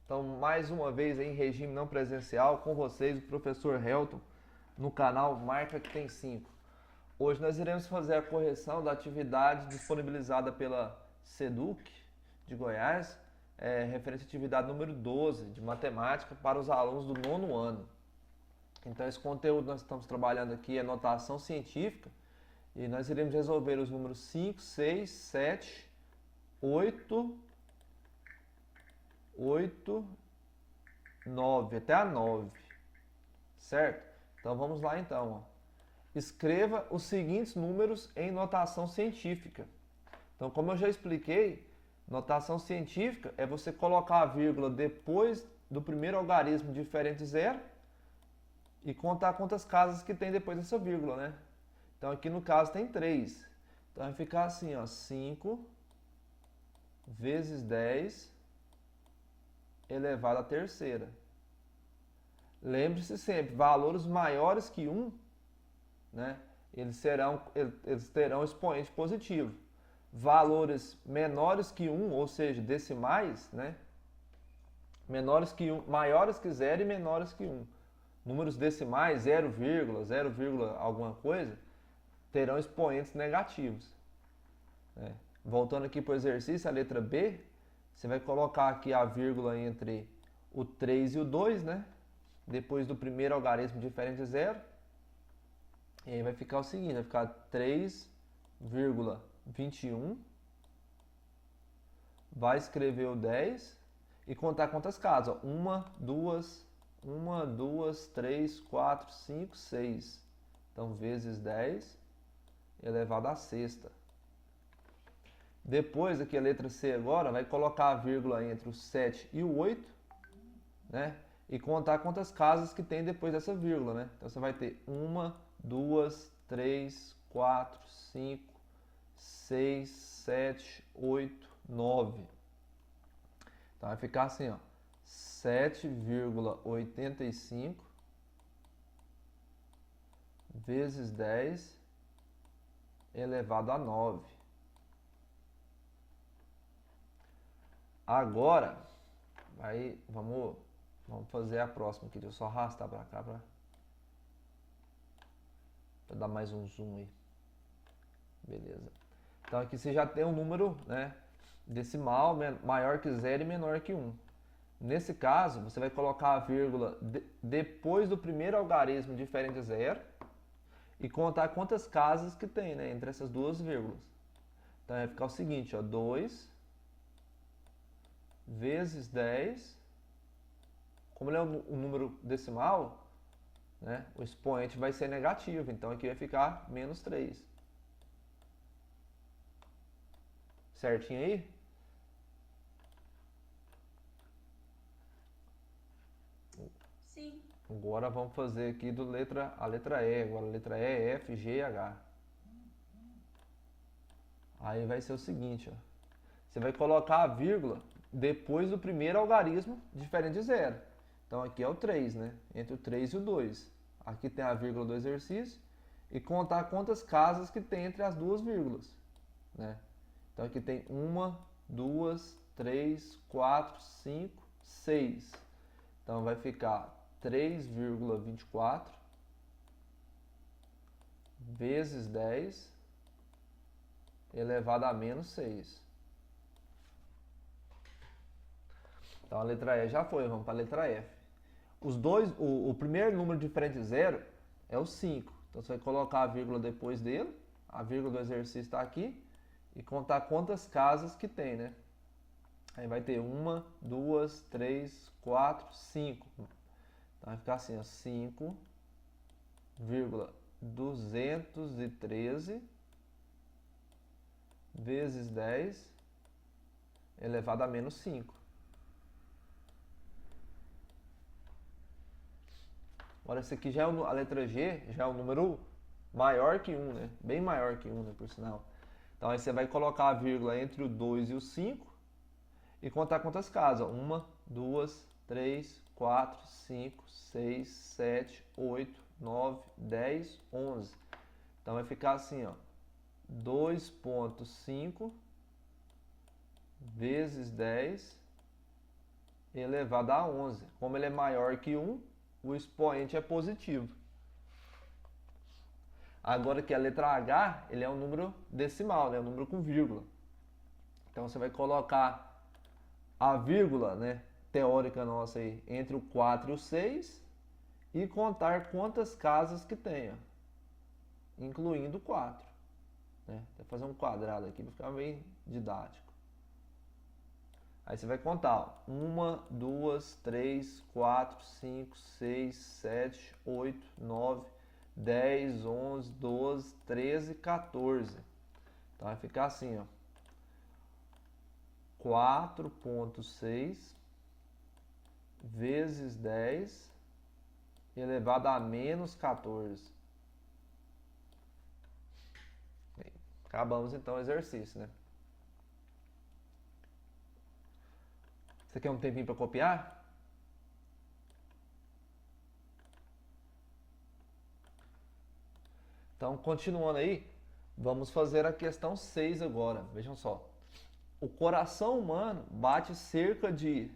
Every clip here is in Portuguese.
Então, mais uma vez em regime não presencial, com vocês, o professor Helton, no canal Marca que tem 5. Hoje nós iremos fazer a correção da atividade disponibilizada pela SEDUC de Goiás, referente à atividade número 12 de matemática para os alunos do nono ano. Então, esse conteúdo nós estamos trabalhando aqui é notação científica e nós iremos resolver os números 5, 6, 7, 8, 9, até a 9, certo? Então vamos lá então. Escreva os seguintes números em notação científica. Então, como eu já expliquei, notação científica é você colocar a vírgula depois do primeiro algarismo diferente de zero e contar quantas casas que tem depois dessa vírgula, né? Então aqui no caso tem 3. Então vai ficar assim, ó, 5 vezes 10 elevado à terceira. Lembre-se sempre, valores maiores que 1, né, eles terão expoente positivo. Valores menores que 1, ou seja, decimais, né, menores que 1, maiores que 0 e menores que 1. Números decimais, 0, 0, alguma coisa, terão expoentes negativos. Né? Voltando aqui para o exercício, a letra B, você vai colocar aqui a vírgula entre o 3 e o 2, né? Depois do primeiro algarismo diferente de zero. E aí vai ficar o seguinte, vai ficar 3,21. Vai escrever o 10 e contar quantas casas. 1, 2, 3, 4, 5, 6. Então, vezes 10 elevado à sexta. Depois, aqui a letra C agora, vai colocar a vírgula entre o 7 e o 8, né? E contar quantas casas que tem depois dessa vírgula, né? Então você vai ter 1, 2, 3, 4, 5, 6, 7, 8, 9. Então vai ficar assim, ó, 7,85 vezes 10 elevado a 9. Agora, vamos fazer a próxima aqui. Deixa eu só arrastar para cá para dar mais um zoom aí. Beleza. Então aqui você já tem um número, né, decimal maior que 0 e menor que 1. Nesse caso, você vai colocar a vírgula depois do primeiro algarismo diferente de 0 e contar quantas casas que tem, né, entre essas duas vírgulas. Então vai ficar o seguinte, ó, 2 vezes 10, como ele é um número decimal, né, o expoente vai ser negativo, então aqui vai ficar menos 3. Certinho aí? Sim. Agora vamos fazer aqui a letra E. Agora a letra E, F, G, H. Aí vai ser o seguinte, ó. Você vai colocar a vírgula depois do primeiro algarismo diferente de zero. Então aqui é o 3, né? Entre o 3 e o 2. Aqui tem a vírgula do exercício. E contar quantas casas que tem entre as duas vírgulas, né? Então aqui tem 1, 2, 3, 4, 5, 6. Então vai ficar 3,24 vezes 10 elevado a menos 6. Então a letra E já foi, vamos para a letra F. O primeiro número diferente de zero é o 5. Então você vai colocar a vírgula depois dele, a vírgula do exercício está aqui, e contar quantas casas que tem, né? Aí vai ter 1, 2, 3, 4, 5. Então vai ficar assim, ó, 5,213 vezes 10 elevado a menos 5. Agora esse aqui já é a letra G, já é um número maior que 1, né? Bem maior que 1, né, por sinal. Então aí você vai colocar a vírgula entre o 2 e o 5 e contar quantas casas. 1, 2, 3, 4, 5, 6, 7, 8, 9, 10, 11. Então vai ficar assim, ó, 2,5 vezes 10 elevado a 11. Como ele é maior que 1, o expoente é positivo. Agora que a letra H, ele é um número decimal, né? Um número com vírgula. Então você vai colocar a vírgula, né, teórica nossa aí, entre o 4 e o 6 e contar quantas casas que tenha, incluindo o 4. Né? Vou fazer um quadrado aqui para ficar bem didático. Aí você vai contar: 1, 2, 3, 4, 5, 6, 7, 8, 9, 10, 11, 12, 13, 14. Então vai ficar assim, ó. 4,6 vezes 10 elevado a menos 14. Bem, acabamos então o exercício, né? Você quer um tempinho para copiar? Então, continuando aí, vamos fazer a questão 6 agora. Vejam só. O coração humano bate cerca de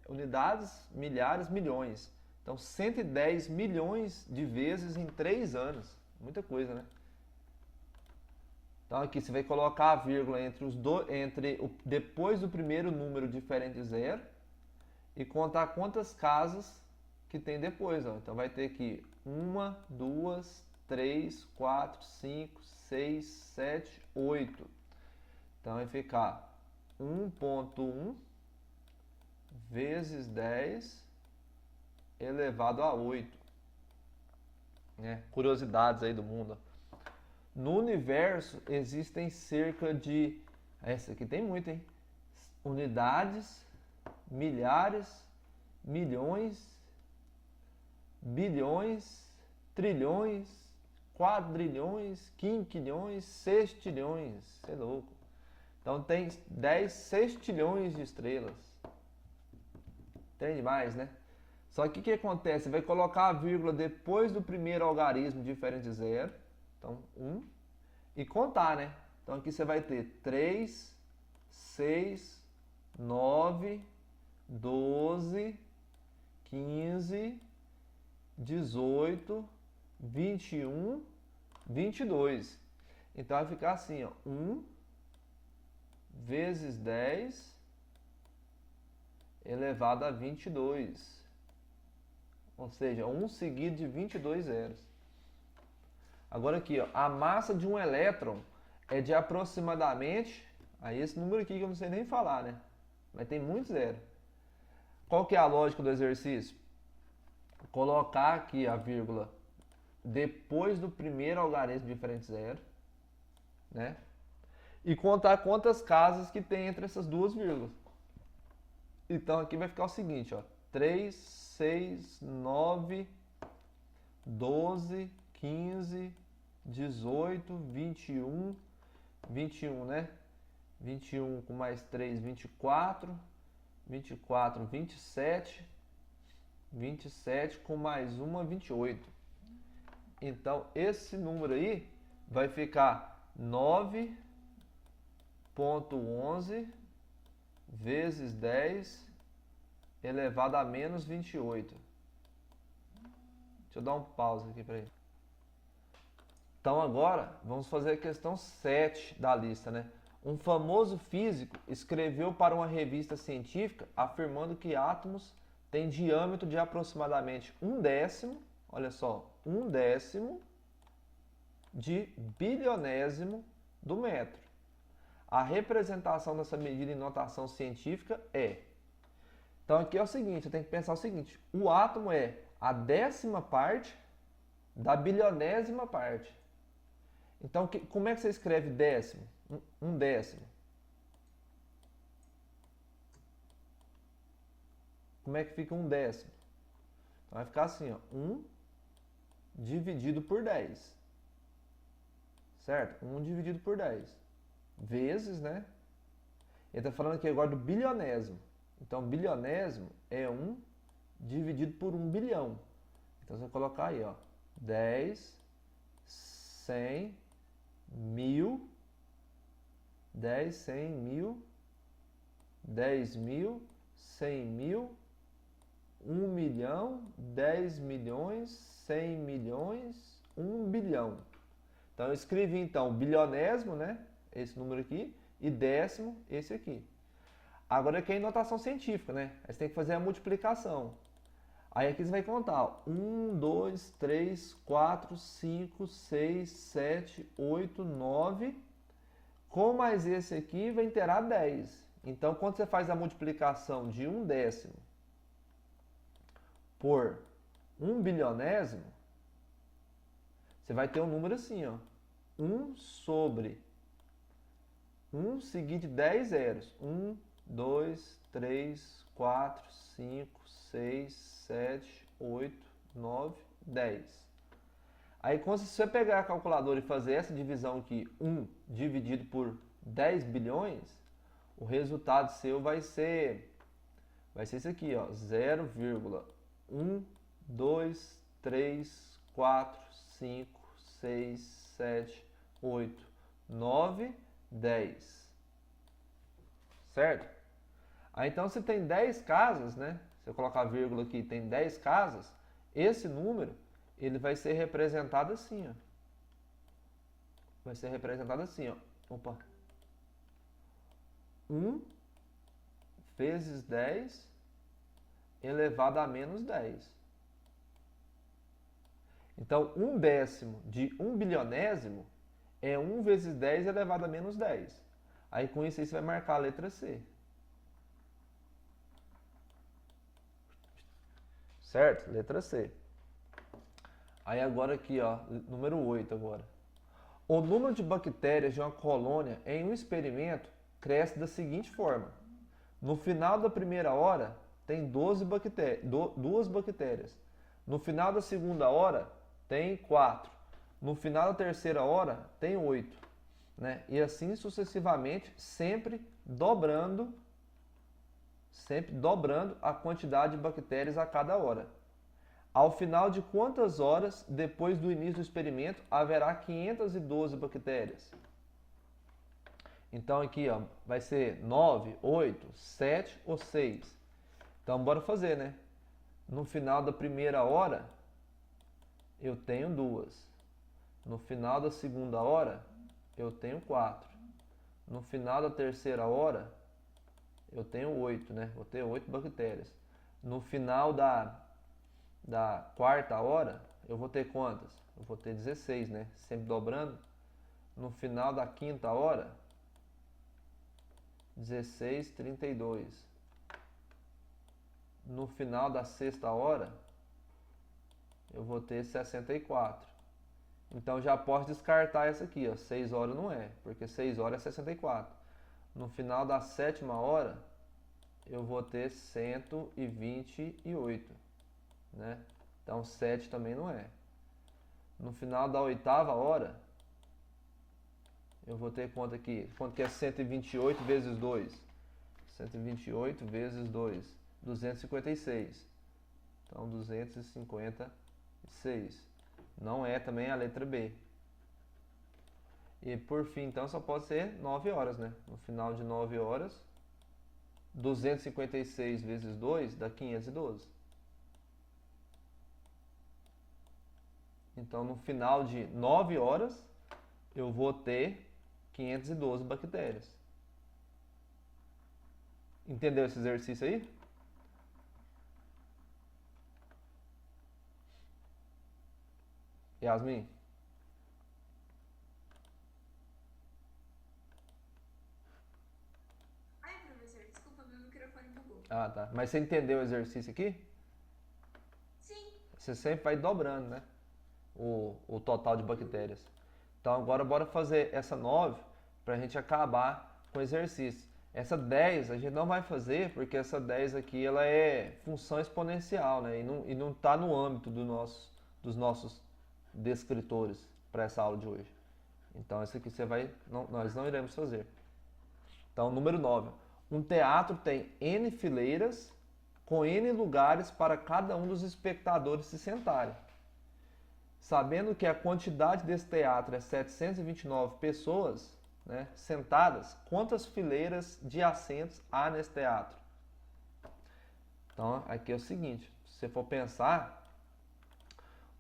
unidades, milhares, milhões. Então, 110 milhões de vezes em 3 anos. Muita coisa, né? Então, aqui você vai colocar a vírgula depois do primeiro número diferente de zero e contar quantas casas que tem depois. Ó. Então, vai ter aqui 1, 2, 3, 4, 5, 6, 7, 8. Então, vai ficar 1,1 vezes 10 elevado a 8. Né? Curiosidades aí do mundo. No universo existem cerca de... Essa aqui tem muito, hein? Unidades, milhares, milhões, bilhões, trilhões, quadrilhões, quinquilhões, sextilhões. Você é louco. Então tem 10 sextilhões de estrelas. Tem demais, né? Só que o que acontece? Você vai colocar a vírgula depois do primeiro algarismo diferente de zero. Então, 1. E contar, né? Então aqui você vai ter 3, 6, 9, 12, 15, 18, 21, 22. Então vai ficar assim, ó. 1 vezes 10 elevado a 22. Ou seja, 1 seguido de 22 zeros. Agora aqui, ó, a massa de um elétron é de aproximadamente... Aí esse número aqui que eu não sei nem falar, né? Mas tem muito zero. Qual que é a lógica do exercício? Colocar aqui a vírgula depois do primeiro algarismo diferente de zero, né? E contar quantas casas que tem entre essas duas vírgulas. Então aqui vai ficar o seguinte, ó. 3, 6, 9, 12, 15, 18, 21, 21, né? 21 com mais 3, 24, 24, 27, 27 com mais uma, 28. Então, esse número aí vai ficar 9,11 vezes 10 elevado a menos 28. Deixa eu dar um pause aqui para ele. Então agora vamos fazer a questão 7 da lista, né? Um famoso físico escreveu para uma revista científica afirmando que átomos têm diâmetro de aproximadamente 1/10, olha só, 1/10 de bilionésimo do metro. A representação dessa medida em notação científica é... Então aqui é o seguinte, você tem que pensar o seguinte, o átomo é a 10ª parte da bilionésima parte. Então, como é que você escreve décimo? 1/10. Como é que fica 1/10? Então, vai ficar assim, ó, 1 dividido por 10. Certo? 1 dividido por 10. Vezes, né? Ele está falando aqui agora do bilionésimo. Então, bilionésimo é 1 dividido por 1 bilhão. Então, você vai colocar aí, ó, 10, 100, 1000, 10, 100, 1000, 10 mil, 100 mil, 1 milhão, 10 milhões, 100 milhões, 1 bilhão. Então eu escrevi então bilionésimo, né? Esse número aqui, e décimo, esse aqui. Agora aqui é em notação científica, né? Aí você tem que fazer a multiplicação. Aí aqui você vai contar, ó, 1, 2, 3, 4, 5, 6, 7, 8, 9. Com mais esse aqui vai interar 10. Então, quando você faz a multiplicação de 1 décimo por 1 bilionésimo, você vai ter um número assim, ó. 1 sobre 1 seguido de 10 zeros. 1, 2, 3, 4, 5, 6, 7, 8, 9, 10. Aí, quando você pegar a calculadora e fazer essa divisão aqui, 1 dividido por 10 bilhões, o resultado seu vai ser isso aqui, ó, 0,1, 2, 3, 4, 5, 6, 7, 8, 9, 10. Certo? Aí então se tem 10 casas, né? Se eu colocar vírgula aqui, tem 10 casas, esse número ele vai ser representado assim, ó. Vai ser representado assim, ó. Opa. 1 vezes 10 elevado a menos 10. Então, 1 décimo de 1 bilionésimo é 1 vezes 10 elevado a menos 10. Aí, com isso aí, você vai marcar a letra C. Certo? Letra C. Aí, agora aqui, ó, número 8 agora. O número de bactérias de uma colônia em um experimento cresce da seguinte forma. No final da primeira hora, tem 2 bactérias. No final da segunda hora, tem 4. No final da terceira hora, tem 8. Né? E assim sucessivamente, sempre dobrando a quantidade de bactérias a cada hora. Ao final de quantas horas, depois do início do experimento, haverá 512 bactérias? Então aqui, ó, vai ser 9, 8, 7 ou 6. Então bora fazer, né? No final da primeira hora, eu tenho 2. No final da segunda hora, eu tenho 4. No final da terceira hora, eu tenho 8, né? Vou ter 8 bactérias. No final da quarta hora, eu vou ter quantas? Eu vou ter 16, né? Sempre dobrando. No final da quinta hora, 16, 32. No final da sexta hora, eu vou ter 64. Então já posso descartar essa aqui, ó. 6 horas não é, porque 6 horas é 64. No final da sétima hora, eu vou ter 128, né? Então 7 também não é. No final da oitava hora, eu vou ter quanto aqui? Quanto que é 128 vezes 2? 128 vezes 2, 256. Então 256. Não é também a letra B. E por fim, então, só pode ser 9 horas, né? No final de 9 horas, 256 vezes 2 dá 512. Então, no final de 9 horas, eu vou ter 512 bactérias. Entendeu esse exercício aí? Yasmin? Ai, professor, desculpa, meu microfone bugou. Ah, tá. Mas você entendeu o exercício aqui? Sim. Você sempre vai dobrando, né? O total de bactérias. Então agora bora fazer essa 9 para a gente acabar com o exercício. Essa 10 a gente não vai fazer porque essa 10 aqui ela é função exponencial, né? E não está no âmbito dos nossos descritores para essa aula de hoje. Então essa aqui nós não iremos fazer. Então número 9. Um teatro tem N fileiras com N lugares para cada um dos espectadores se sentarem. Sabendo que a quantidade desse teatro é 729 pessoas, né, sentadas, quantas fileiras de assentos há nesse teatro? Então, aqui é o seguinte, se você for pensar,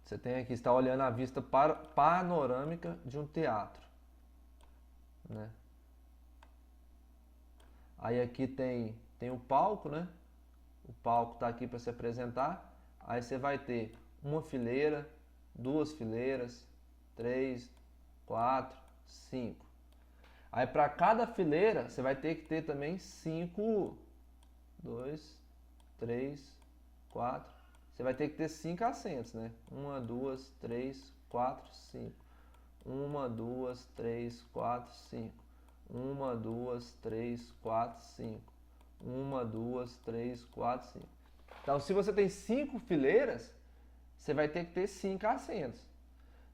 você tem aqui, está olhando a vista panorâmica de um teatro, né? Aí aqui tem o palco, né? O palco está aqui para se apresentar. Aí você vai ter uma fileira, duas fileiras, 3, 4, 5. Aí para cada fileira você vai ter que ter também 5, 2, 3, 4. Você vai ter que ter 5 assentos, né? 1, 2, 3, 4, 5. 1, 2, 3, 4, 5. 1, 2, 3, 4, 5. 1, 2, 3, 4, 5. Então, se você tem 5 fileiras, você vai ter que ter 5 assentos.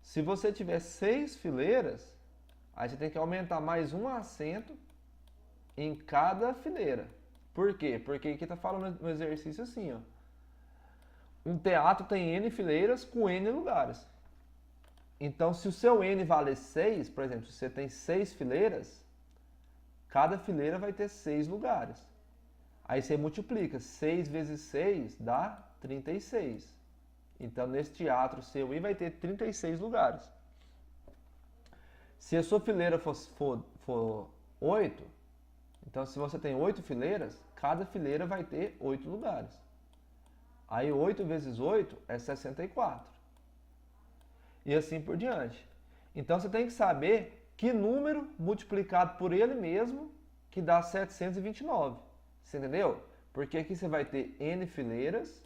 Se você tiver 6 fileiras, aí você tem que aumentar mais um assento em cada fileira. Por quê? Porque aqui está falando no exercício assim, ó. Um teatro tem N fileiras com N lugares. Então, se o seu N vale 6, por exemplo, se você tem 6 fileiras, cada fileira vai ter 6 lugares. Aí você multiplica, 6 vezes 6 dá 36. Então, nesse teatro seu I vai ter 36 lugares. Se a sua fileira for 8, então se você tem 8 fileiras, cada fileira vai ter 8 lugares. Aí 8 vezes 8 é 64. E assim por diante. Então você tem que saber que número multiplicado por ele mesmo que dá 729. Você entendeu? Porque aqui você vai ter N fileiras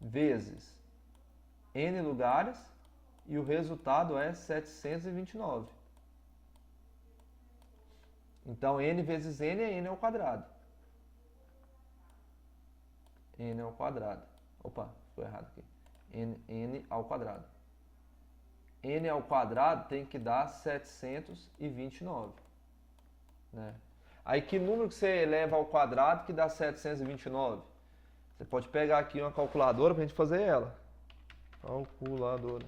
vezes N lugares e o resultado é 729. Então N vezes N é N ao quadrado. N ao quadrado. Opa, ficou errado aqui. N ao quadrado. N ao quadrado tem que dar 729. Né? Aí que número que você eleva ao quadrado que dá 729? Você pode pegar aqui uma calculadora para a gente fazer ela. Calculadora.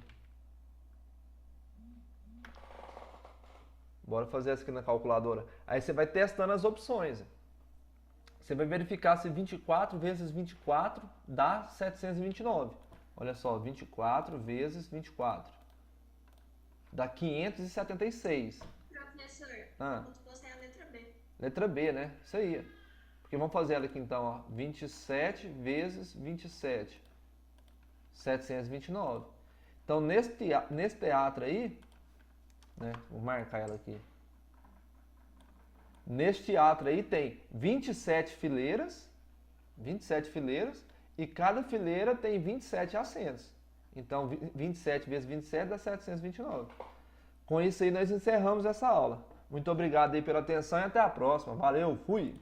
Bora fazer essa aqui na calculadora. Aí você vai testando as opções. Você vai verificar se 24 vezes 24 dá 729. Olha só, 24 vezes 24. Dá 576. Professor, Ah. o ponto posto é a letra B. Letra B, né? Isso aí. Porque vamos fazer ela aqui então, ó. 27 vezes 27. 729. Então, nesse teatro aí, né? Vou marcar ela aqui. Neste teatro aí tem 27 fileiras, e cada fileira tem 27 assentos. Então, 27 vezes 27 dá 729. Com isso aí, nós encerramos essa aula. Muito obrigado aí pela atenção e até a próxima. Valeu, fui!